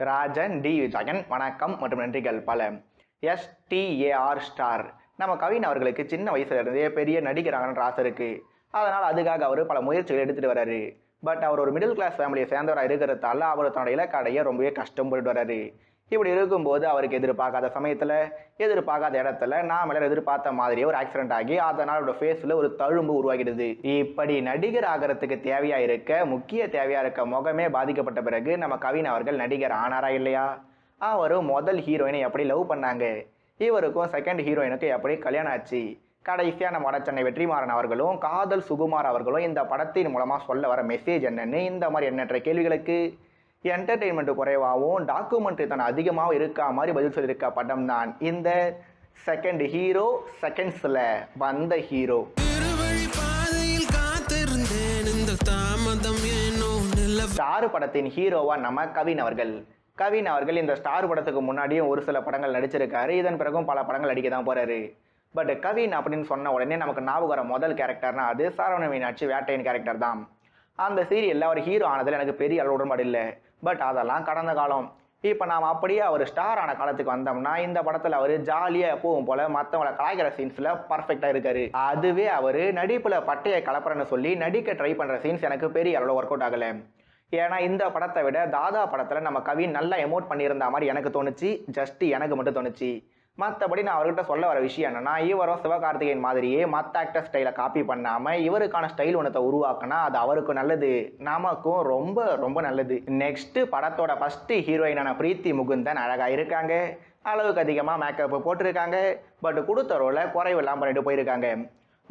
Rajan D Jagan வணக்கம் மற்றும் நன்றிகள் பல. எஸ்டிஏஆர் ஸ்டார் நம்ம கவின் அவர்களுக்கு சின்ன வயசுல இருந்தே பெரிய நடிகராகன்ற ஆசை இருக்கு. அதனால் அதுக்காக அவர் பல முயற்சிகள் எடுத்துட்டு வர்றாரு. பட் அவர் ஒரு மிடில் கிளாஸ் ஃபேமிலியை சேர்ந்தவராக இருக்கிறதால அவர் தன்னோட இலக்காடைய ரொம்பவே கஷ்டப்பட்டு வர்றாரு. இப்படி இருக்கும்போது அவருக்கு எதிர்பார்க்காத சமயத்தில் எதிர்பார்க்காத இடத்துல நாம எல்லாரும் எதிர்பார்த்த மாதிரியே ஒரு ஆக்சிடென்ட் ஆகி அதனால் அவரோட ஃபேஸில் ஒரு தழும்பு உருவாகிடுது. இப்படி நடிகர் ஆகிறதுக்கு தேவையாக இருக்க முக்கிய தேவையாக இருக்க முகமே பாதிக்கப்பட்ட பிறகு நம்ம கவின் அவர்கள் நடிகர் ஆனாரா இல்லையா? அவரும் முதல் ஹீரோயினை எப்படி லவ் பண்ணாங்க, இவருக்கும் செகண்ட் ஹீரோயினுக்கும் எப்படி கல்யாணம் ஆச்சு, கடைசியாக நம்ம வடச்சென்னை வெற்றிமாறன் அவர்களும் காதல் சுகுமார் அவர்களும் இந்த படத்தின் மூலமாக சொல்ல வர மெசேஜ் என்னன்னு இந்த மாதிரி எண்ணற்ற கேள்விகளுக்கு என்டர்டெயின்மெண்ட் குறைவாகவும் டாக்குமெண்ட்ரி தான் அதிகமாகவும் இருக்கா மாதிரி பதில் சொல்லியிருக்க படம் தான் இந்த செகண்ட் ஹீரோ. செகண்ட்ஸில் வந்த ஹீரோ. ஸ்டார் படத்தின் ஹீரோவா நம்ம கவின் அவர்கள். கவின் அவர்கள் இந்த ஸ்டார் படத்துக்கு முன்னாடியும் ஒரு சில படங்கள் நடிச்சிருக்காரு. இதன் பிறகும் பல படங்கள் நடிக்க தான் போறாரு. பட் கவின் அப்படின்னு சொன்ன உடனே நமக்கு ஞாபகம் வர முதல் கேரக்டர்னா அது சரவண மீனாட்சி வேட்டையின் கேரக்டர் தான். அந்த சீரியலில் அவர் ஹீரோ ஆனதில் எனக்கு பெரிய அளவு உடன்பாடு இல்லை. பட் அதெல்லாம் கடந்த காலம். இப்போ நாம் அப்படியே அவர் ஸ்டார் ஆன காலத்துக்கு வந்தோம்னா இந்த படத்தில் அவர் ஜாலியாக எப்பவும் போல மற்றவங்களை கலாய்க்கிற சீன்ஸில் பர்ஃபெக்டாக இருக்காரு. அதுவே அவர் நடிப்பில் பட்டையை கலப்புறன்னு சொல்லி நடிக்க ட்ரை பண்ணுற சீன்ஸ் எனக்கு பெரிய அளவில் ஒர்க் அவுட் ஆகலை. ஏன்னா இந்த படத்தை விட தாதா படத்தில் நம்ம கவின் நல்லா எமோட் பண்ணியிருந்த மாதிரி எனக்கு தோணுச்சு. ஜஸ்ட் எனக்கு மட்டும் தோணுச்சு. மற்றபடி நான் அவர்கிட்ட சொல்ல வர விஷயம் என்னன்னா, இவரும் சிவகார்த்திகேயன் மாதிரியே மற்ற ஆக்டர் ஸ்டைலை காப்பி பண்ணாமல் இவருக்கான ஸ்டைல் ஒன்றத்தை உருவாக்கினா அது அவருக்கும் நல்லது, நமக்கும் ரொம்ப ரொம்ப நல்லது. நெக்ஸ்ட் படத்தோட ஃபர்ஸ்ட் ஹீரோயினான பிரீத்தி முகுந்தன் அழகாக இருக்காங்க. அளவுக்கு அதிகமாக மேக்கப் போட்டிருக்காங்க. பட் கொடுத்த ரோலை குறைவெல்லாம் பண்ணிட்டு போயிருக்காங்க.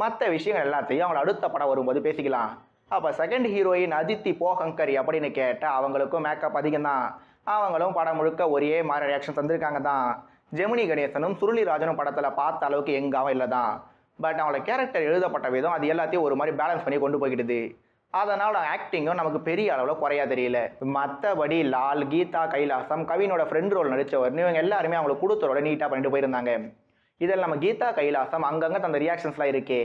மற்ற விஷயங்கள் எல்லாத்தையும் அவங்கள அடுத்த படம் வரும்போது பேசிக்கலாம். அப்போ செகண்ட் ஹீரோயின் அதித்தி போகங்கரி அப்படின்னு கேட்டால் அவங்களுக்கும் மேக்கப் அதிகம் தான். அவங்களும் படம் முழுக்க ஒரே மாதிரி ரியாக்ஷன் தந்திருக்காங்க தான். ஜெமினி கணேசனும் சுருளிராஜனும் படத்தில் பார்த்த அளவுக்கு எங்காவும் இல்லை தான். பட் அவங்களோட கேரக்டர் எழுதப்பட்ட விதம் அது எல்லாத்தையும் ஒரு மாதிரி பேலன்ஸ் பண்ணி கொண்டு போய்கிடுது. அதனால் ஆக்டிங்கும் நமக்கு பெரிய அளவில் குறையா தெரியல. மற்றபடி லால், கீதா கைலாசம், கவினோட ஃப்ரெண்ட் ரோல் நடித்தவர்னு இவங்க எல்லாருமே அவங்களுக்கு கொடுத்தரோட நீட்டாக பண்ணிட்டு போயிருந்தாங்க. இதில் நம்ம கீதா கைலாசம் அங்கங்கே தந்த ரியாக்ஷன்ஸ்லாம் இருக்கே,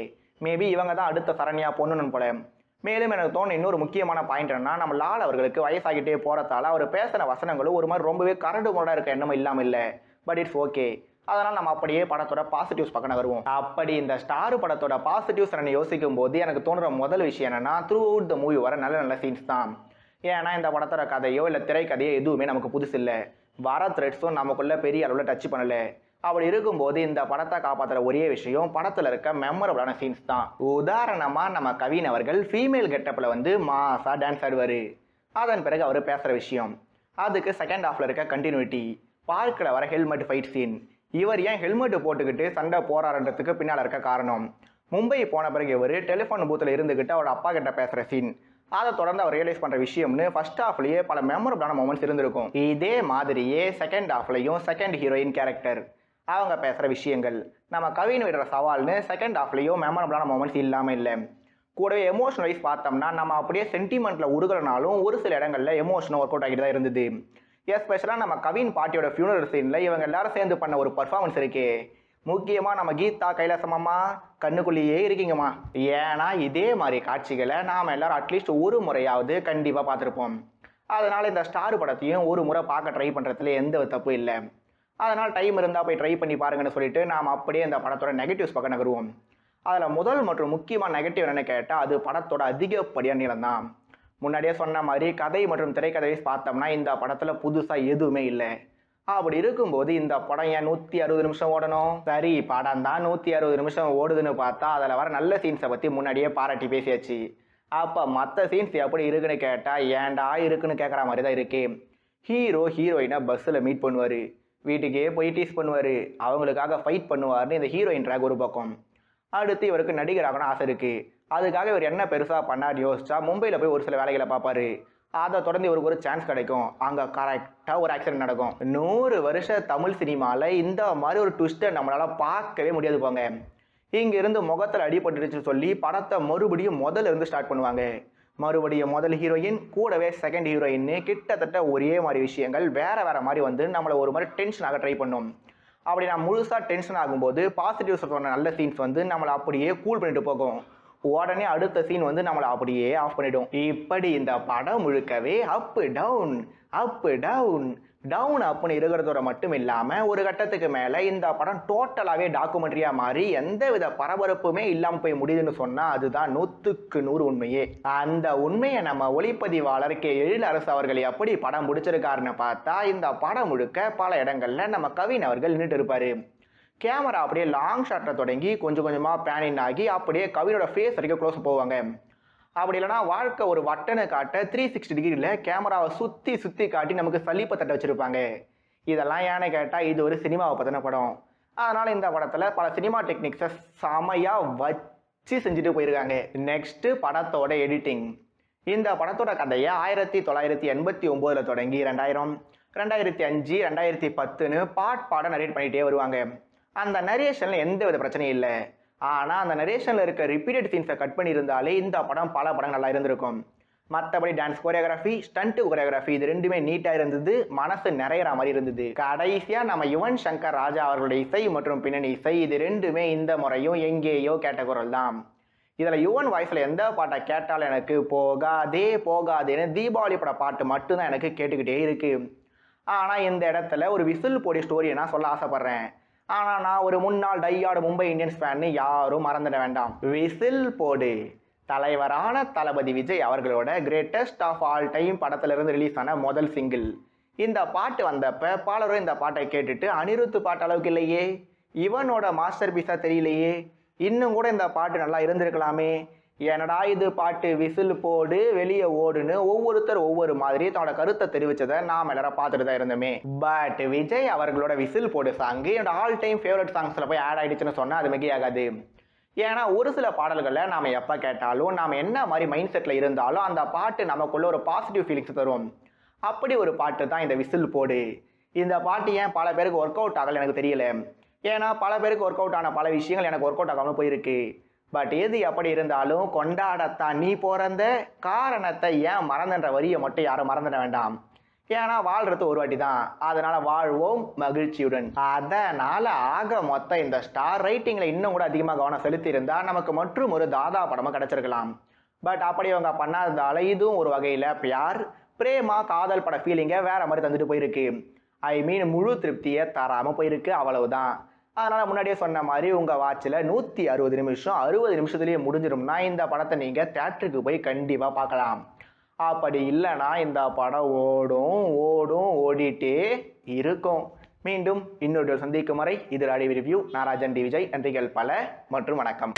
மேபி இவங்க தான் அடுத்த சரண்யா பொண்ணுன்னு போல. மேலும் எனக்கு தோணும் இன்னொரு முக்கியமான பாயிண்ட் என்னன்னா, நம்ம லால் அவர்களுக்கு வயசாகிட்டே போகிறதால அவர் பேசின வசனங்களும் ஒரு மாதிரி ரொம்பவே கரடு முரடாக இருக்க எண்ணமும் இல்லாமல் இல்லை. But it's okay. அதனால் நம்ம அப்படியே படத்தோட பாசிட்டிவ்ஸ் பக்கம் வருவோம். அப்படி இந்த ஸ்டார் படத்தோட பாசிட்டிவ்ஸ் என்ன யோசிக்கும் போது எனக்கு தோணுற முதல் விஷயம் என்னன்னா, த்ரூ அவுட் த மூவி வர நல்ல நல்ல சீன்ஸ் தான். ஏன்னா இந்த படத்தோட கதையோ இல்லை திரைக்கதையோ எதுவுமே நமக்கு புதுசு இல்லை. வர த்ரெட்ஸும் நமக்குள்ள பெரிய அளவில் டச் பண்ணலை. அப்படி இருக்கும்போது இந்த படத்தை காப்பாற்றுற ஒரே விஷயம் படத்தில் இருக்க மெமரபிளான சீன்ஸ் தான். உதாரணமாக நம்ம கவின் அவர்கள் ஃபீமேல் கெட்டப்பில் வந்து மாஸாக டான்ஸ் ஆடுவார். அதன் பிறகு அவர் பேசுகிற விஷயம், அதுக்கு செகண்ட் ஹாஃபில் இருக்க கண்டினியூட்டி, பார்க்கில் வர ஹெல்மெட் ஃபைட் சீன். இவர் ஏன் ஹெல்மெட் போட்டுக்கிட்டு சண்டை போராடுறதுக்கு பின்னால் இருக்க காரணம், மும்பை போன பிறகு இவர் டெலிஃபோன் பூத்தில் இருந்துக்கிட்டு அவரோட அப்பா கிட்ட பேசுகிற சீன், அதை தொடர்ந்து அவர் ரியலைஸ் பண்ணுற விஷயம்னு ஃபர்ஸ்ட் ஹாஃப்லேயே பல மெமரபிளான மூமெண்ட்ஸ் இருந்திருக்கும். இதே மாதிரியே செகண்ட் ஹாஃப்லையும் செகண்ட் ஹீரோயின் கேரக்டர் அவங்க பேசுகிற விஷயங்கள், நம்ம கவின் விடுற சவால்னு செகண்ட் ஹாஃப்லேயும் மெமரபிளான மூமெண்ட்ஸ் இல்லாமல் இல்லை. கூடவே எமோஷனல் வைஸ் பார்த்தோம்னா நம்ம அப்படியே சென்டிமெண்ட்டில் உருகிறனாலும் ஒரு சில இடங்களில் எமோஷனல் ஒர்க் அவுட் ஆகிட்டு தான் இருந்தது. எஸ்பெஷலாக நம்ம கவின் பாட்டியோட ஃபியூனரல் சீனில் இவங்க எல்லாரும் சேர்ந்து பண்ண ஒரு பர்ஃபார்மன்ஸ் இருக்கே, முக்கியமாக நம்ம கீதா கைலாசமாம்மா கண்ணுக்குள்ளேயே இருக்கீங்கம்மா. ஏன்னா இதே மாதிரி காட்சிகளை நாம் எல்லாரும் அட்லீஸ்ட் ஒரு முறையாவது கண்டிப்பாக பார்த்துருப்போம். அதனால் இந்த ஸ்டார் படத்தையும் ஒரு முறை பார்க்க ட்ரை பண்ணுறதுல எந்த தப்பு இல்லை. அதனால் டைம் இருந்தால் போய் ட்ரை பண்ணி பாருங்கன்னு சொல்லிட்டு நாம் அப்படியே இந்த படத்தோட நெகட்டிவ்ஸ் பக்கம் நகருவோம். அதில் முதல் மற்றும் முக்கியமான நெகட்டிவ் என்னென்னு கேட்டால் அது படத்தோட அதிகப்படியான நீளம் தான். முன்னாடியே சொன்ன மாதிரி கதை மற்றும் திரைக்கதை பார்த்தோம்னா இந்த படத்தில் புதுசாக எதுவுமே இல்லை. அப்படி இருக்கும்போது இந்த படம் ஏன் 160 நிமிஷம் ஓடணும்? சரி, படம் தான் 160 நிமிஷம் ஓடுதுன்னு பார்த்தா அதில் வர நல்ல சீன்ஸை பற்றி முன்னாடியே பாராட்டி பேசியாச்சு. அப்போ மற்ற சீன்ஸ் எப்படி இருக்குன்னு கேட்டால் ஏன்டா இருக்குன்னு கேட்குற மாதிரி தான் இருக்கு. ஹீரோ ஹீரோயினை பஸ்ஸில் மீட் பண்ணுவார், வீட்டுக்கே போய் டீஸ் பண்ணுவார், அவங்களுக்காக ஃபைட் பண்ணுவார்னு இந்த ஹீரோயின் ட்ராக் ஒரு பக்கம். அடுத்து இவருக்கு நடிகராகணும் ஆசை இருக்குது. அதுக்காக இவர் என்ன பெருசாக பண்ணார் யோசிச்சா மும்பையில் போய் ஒரு சில வேலைகளை பார்ப்பாரு. அதை தொடர்ந்து இவருக்கு ஒரு சான்ஸ் கிடைக்கும். அங்கே கரெக்டாக ஒரு ஆக்சிடென்ட் நடக்கும். 100 வருஷ தமிழ் சினிமாவில் இந்த மாதிரி ஒரு ட்விஸ்ட்டை நம்மளால் பார்க்கவே முடியாது போங்க. இங்கேருந்து முகத்தில் அடிபட்டுருச்சுன்னு சொல்லி படத்தை மறுபடியும் முதல்ல இருந்து ஸ்டார்ட் பண்ணுவாங்க. மறுபடியும் முதல் ஹீரோயின் கூடவே செகண்ட் ஹீரோயின்னு கிட்டத்தட்ட ஒரே மாதிரி விஷயங்கள் வேறு வேறு மாதிரி வந்து நம்மளை ஒரு மாதிரி டென்ஷனாக ட்ரை பண்ணும். அப்படி நான் முழுசாக டென்ஷன் ஆகும்போது பாசிட்டிவ்ஸ் சொன்ன நல்ல சீன்ஸ் வந்து நம்மளை அப்படியே கூல் பண்ணிட்டு போகும். உடனே அடுத்த சீன் வந்து நம்மளை அப்படியே ஆஃப் பண்ணிடும். இப்படி இந்த படம் முழுக்கவே up down up down down அப்னு இருக்கிறதோட மட்டும் இல்லாமல் ஒரு கட்டத்துக்கு மேலே இந்த படம் டோட்டலாகவே டாக்குமெண்ட்ரியாக மாறி எந்த வித பரபரப்புமே இல்லாமல் போய் முடியுதுன்னு சொன்னால் அதுதான் 100% உண்மையே. அந்த உண்மையை நம்ம ஒளிப்பதிவாளர் கே எழிலரசு அவர்கள் எப்படி படம் பிடிச்சிருக்காருன்னு பார்த்தா, இந்த படம் முழுக்க பல இடங்கள்ல நம்ம கவின் அவர்கள் நின்றுட்டு இருப்பாரு. கேமரா அப்படியே லாங் ஷாட்டில் தொடங்கி கொஞ்சம் கொஞ்சமாக பேனின் ஆகி அப்படியே கவினோட ஃபேஸ் வரைக்கும் க்ளோஸ் போவாங்க. அப்படி இல்லைனா வாழ்க்கை ஒரு வட்டனை காட்ட 360 டிகிரியில் கேமராவை சுற்றி காட்டி நமக்கு சலிப்பை தட்ட வச்சுருப்பாங்க. இதெல்லாம் ஏன்னு கேட்டால் இது ஒரு சினிமாவை பற்றின படம். அதனால் இந்த படத்தில் பல சினிமா டெக்னிக்ஸை செமையாக வச்சு செஞ்சுட்டு போயிருக்காங்க. நெக்ஸ்ட்டு படத்தோட எடிட்டிங். இந்த படத்தோட கதையை 1989 தொடங்கி 2000, 2005, 2010ன்னு பாட நரேட் பண்ணிகிட்டே வருவாங்க. அந்த நரேஷனில் எந்த வித பிரச்சனையும் இல்லை. ஆனால் அந்த நரேஷனில் இருக்க ரிப்பீட்டட் சீன்ஸை கட் பண்ணியிருந்தாலே இந்த படம் பல படம் நல்லா இருந்திருக்கும். மற்றபடி டான்ஸ் கோரியோகிராஃபி, ஸ்டண்ட் கோரியோகிராஃபி இது ரெண்டுமே நீட்டாக இருந்தது, மனசு நிறையிற மாதிரி இருந்தது. கடைசியாக நம்ம யுவன் சங்கர் ராஜா அவர்களுடைய இசை மற்றும் பின்னணி இசை இது ரெண்டுமே இந்த முறையும் எங்கேயோ கேட்ட குரல் தான். இதில் யுவன் வாய்ஸில் எந்த பாட்டை கேட்டாலும் எனக்கு போகாதே போகாதேன்னு தீபாவளி பட பாட்டு மட்டும்தான் எனக்கு கேட்டுக்கிட்டே இருக்கு. ஆனால் இந்த இடத்துல ஒரு விசில் போடி ஸ்டோரியை நான் சொல்ல ஆசைப்பட்றேன். ஆனால் நான் ஒரு முன்னாள் டையார்டு மும்பை இந்தியன்ஸ் ஃபேன்னு யாரும் மறந்துட வேண்டாம். விசில் போடு தலைவரான தளபதி விஜய் அவர்களோட கிரேட்டஸ்ட் ஆஃப் ஆல் டைம் படத்திலிருந்து ரிலீஸ் ஆன முதல் சிங்கிள். இந்த பாட்டு வந்தப்ப பலரும் இந்த பாட்டை கேட்டுட்டு அனிருத்து பாட்டு அளவுக்கு இல்லையே, இவனோட மாஸ்டர் பீஸாக தெரியலையே, இன்னும் கூட இந்த பாட்டு நல்லா இருந்திருக்கலாமே, என்னடா இது பாட்டு விசில் போடு வெளியே ஓடுன்னு ஒவ்வொருத்தர் ஒவ்வொரு மாதிரி தன்னோட கருத்தை தெரிவிச்சதை நாம் எல்லாரும் பார்த்துட்டு தான் இருந்தோமே. பட் விஜய் அவர்களோட விசில் போடு சாங்கு என்னோட ஆல் டைம் ஃபேவரட் சாங்ஸில் போய் ஆட் ஆகிடுச்சுன்னு சொன்னால் அது மிகையாகாது. ஏன்னா ஒரு சில பாடல்களை நாம் எப்போ கேட்டாலும் நாம் என்ன மாதிரி மைண்ட் செட்டில் இருந்தாலும் அந்த பாட்டு நமக்குள்ள ஒரு பாசிட்டிவ் ஃபீலிங்ஸ் தரும். அப்படி ஒரு பாட்டு தான் இந்த விசில் போடு. இந்த பாட்டு ஏன் பல பேருக்கு ஒர்க் அவுட் ஆகலை எனக்கு தெரியல. ஏன்னா பல பேருக்கு ஒர்க் அவுட் ஆன பல விஷயங்கள் எனக்கு ஒர்க் அவுட் ஆகாமல் போயிருக்கு. பட் எது எப்படி இருந்தாலும் கொண்டாடத்தான் நீ பிறந்த காரணத்தை ஏன் மறந்துன்ற வரியை மட்டும் யாரும் மறந்துட வேண்டாம். ஏன்னா வாழ்றது ஒரு வாட்டி தான், அதனால வாழ்வோம் மகிழ்ச்சியுடன். அதனால ஆக மொத்தம் இந்த ஸ்டார் ரைட்டிங்கில் இன்னும் கூட அதிகமாக கவனம் செலுத்தி இருந்தா நமக்கு மற்றும் ஒரு தாதா படமும் கிடைச்சிருக்கலாம். பட் அப்படி அவங்க பண்ணாததால இதுவும் ஒரு வகையில் பியார் பிரேமா காதல் பட ஃபீலிங்கை வேற மாதிரி தந்துட்டு போயிருக்கு. ஐ மீன் முழு திருப்தியை தராமல் போயிருக்கு, அவ்வளவுதான். அதனால் முன்னாடியே சொன்ன மாதிரி உங்கள் வாட்சில் 160 நிமிஷம் 60 நிமிஷத்துலேயே முடிஞ்சிடும்னா இந்த படத்தை நீங்கள் தேட்டருக்கு போய் கண்டிப்பாக பார்க்கலாம். அப்படி இல்லைன்னா இந்த படம் ஓடிட்டே இருக்கும். மீண்டும் இன்னொரு சந்திக்கும் வரை இது ரிவ்யூ. நான் ராஜன் டி விஜய். நன்றிகள் பல மற்றும் வணக்கம்.